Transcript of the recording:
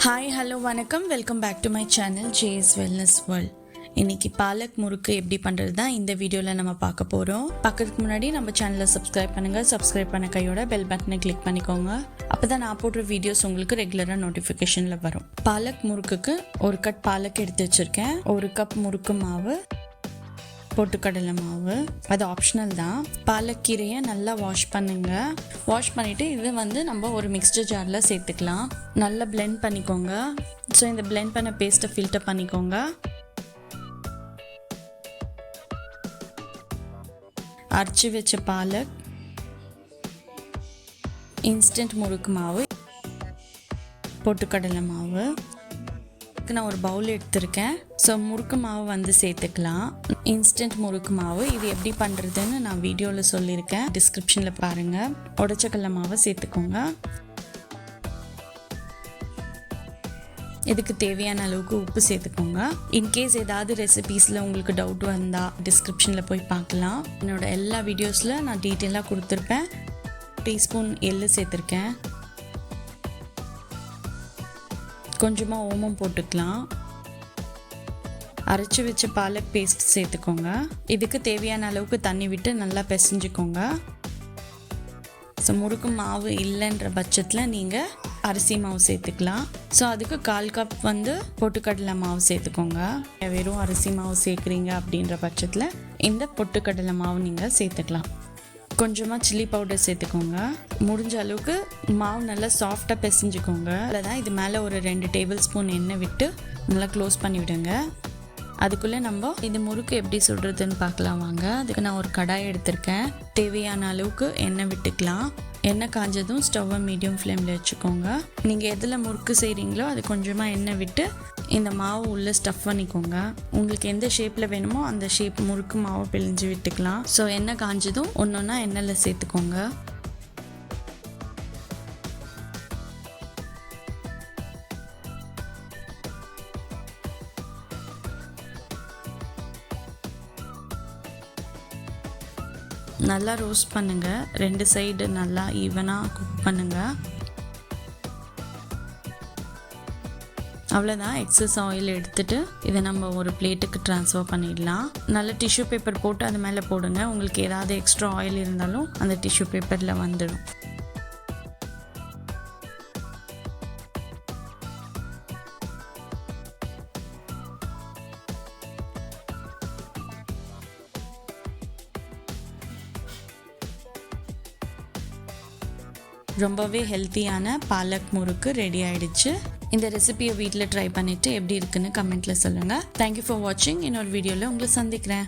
Hi hello வணக்கம், welcome back to my channel Jay's wellness world. இன்னைக்கு பாலக் முறுக்கு எப்படி பண்ணுறது தான் இந்த வீடியோவில் நம்ம பார்க்க போகிறோம். பார்க்கறதுக்கு முன்னாடி நம்ம சேனலை சப்ஸ்கிரைப் பண்ணுங்கள். சப்ஸ்கிரைப் பண்ண கையோட பெல் பட்டனை கிளிக் பண்ணிக்கோங்க. அப்போ தான் நான் போடுற வீடியோஸ் உங்களுக்கு ரெகுலராக நோட்டிஃபிகேஷனில் வரும். பாலக் முறுக்குக்கு ஒரு கட் பாலக் எடுத்து வச்சுருக்கேன். ஒரு கப் முறுக்கு மாவு, பொட்டுக்கடலை மாவு, அது ஆப்ஷனல் தான். பாலக்கீரையை நல்லா வாஷ் பண்ணுங்க. வாஷ் பண்ணிவிட்டு இது நம்ம ஒரு மிக்ஸ்டர் ஜாரில் சேர்த்துக்கலாம். நல்லா பிளெண்ட் பண்ணிக்கோங்க. ஸோ இந்த பிளெண்ட் பண்ண பேஸ்ட்டை ஃபில்டர் பண்ணிக்கோங்க. அரைச்சி வச்ச பாலக், இன்ஸ்டன்ட் முறுக்கு மாவு, பொட்டுக்கடலை மாவு, நான் ஒரு பவுல் எடுத்திருக்கேன். ஸோ முறுக்கு மாவு சேர்த்துக்கலாம். இன்ஸ்டன்ட் முறுக்கு மாவு இது எப்படி பண்ணுறதுன்னு நான் வீடியோவில் சொல்லியிருக்கேன், டிஸ்கிரிப்ஷனில் பாருங்கள். உடச்சக்கடலை மாவை சேர்த்துக்கோங்க. இதுக்கு தேவையான அளவுக்கு உப்பு சேர்த்துக்கோங்க. இன்கேஸ் ஏதாவது ரெசிபீஸில் உங்களுக்கு டவுட் வந்தால் டிஸ்கிரிப்ஷனில் போய் பார்க்கலாம். என்னோட எல்லா வீடியோஸில் நான் டீட்டெயிலாக கொடுத்துருப்பேன். டீஸ்பூன் எள்ளு சேர்த்துருக்கேன். கொஞ்சமாக ஓமம் போட்டுக்கலாம். அரைச்சி வச்ச பாலக் பேஸ்ட் சேர்த்துக்கோங்க. இதுக்கு தேவையான அளவுக்கு தண்ணி விட்டு நல்லா பிசைஞ்சுக்கோங்க. ஸோ முறுக்கு மாவு இல்லைன்ற பட்சத்தில் நீங்கள் அரிசி மாவு சேர்த்துக்கலாம். ஸோ அதுக்கு 1/4 கப் பொட்டுக்கடலை மாவு சேர்த்துக்கோங்க. வெறும் அரிசி மாவு சேர்க்குறீங்க அப்படின்ற பட்சத்தில் இந்த பொட்டுக்கடலை மாவு நீங்கள் சேர்த்துக்கலாம். கொஞ்சமாக சில்லி பவுடர் சேர்த்துக்கோங்க. முடிஞ்ச அளவுக்கு மாவு நல்லா சாஃப்டாக பிசைஞ்சுக்கோங்க. அதில் இது மேலே ஒரு 2 டேபிள் ஸ்பூன் எண்ணெய் விட்டு நல்லா க்ளோஸ் பண்ணி விடுங்க. அதுக்குள்ளே நம்ம இது முறுக்கு எப்படி சுடுறதுன்னு பார்க்கலாம் வாங்க. அதுக்கு நான் ஒரு கடாய் எடுத்திருக்கேன். தேவையான அளவுக்கு எண்ணெய் விட்டுக்கலாம். எண்ணெய் காஞ்சதும் ஸ்டவ்வை மீடியம் ஃப்ளேமில் வச்சுக்கோங்க. நீங்கள் எதில் முறுக்கு செய்கிறீங்களோ அது கொஞ்சமாக எண்ணெய் விட்டு இந்த மாவு உள்ளே ஸ்டஃப் பண்ணிக்கோங்க. உங்களுக்கு எந்த ஷேப்பில் வேணுமோ அந்த ஷேப் முறுக்கு மாவை பிழிஞ்சு விட்டுக்கலாம். ஸோ எண்ணெய் காஞ்சதும் ஒன்றா எண்ணெயில் சேர்த்துக்கோங்க. நல்லா ரோஸ்ட் பண்ணுங்கள். 2 சைடு நல்லா ஈவனாக குக் பண்ணுங்கள். அவ்வளோதான். எக்ஸஸ் ஆயில் எடுத்துகிட்டு இதை நம்ம ஒரு பிளேட்டுக்கு ட்ரான்ஸ்ஃபர் பண்ணிடலாம். நல்ல டிஷ்யூ பேப்பர் போட்டு அது மேலே போடுங்க. உங்களுக்கு ஏதாவது எக்ஸ்ட்ரா ஆயில் இருந்தாலும் அந்த டிஷ்யூ பேப்பரில் வந்துடும். ரொம்பவே ஹெல்த்தியான பாலக் முறுக்கு ரெடி ஆயிடுச்சு. இந்த ரெசிபியை வீட்டில் ட்ரை பண்ணிவிட்டு எப்படி இருக்குன்னு கமெண்ட்டில் சொல்லுங்கள். தேங்க்யூ ஃபார் வாட்சிங். இன்னொரு வீடியோவில் உங்களை சந்திக்கிறேன்.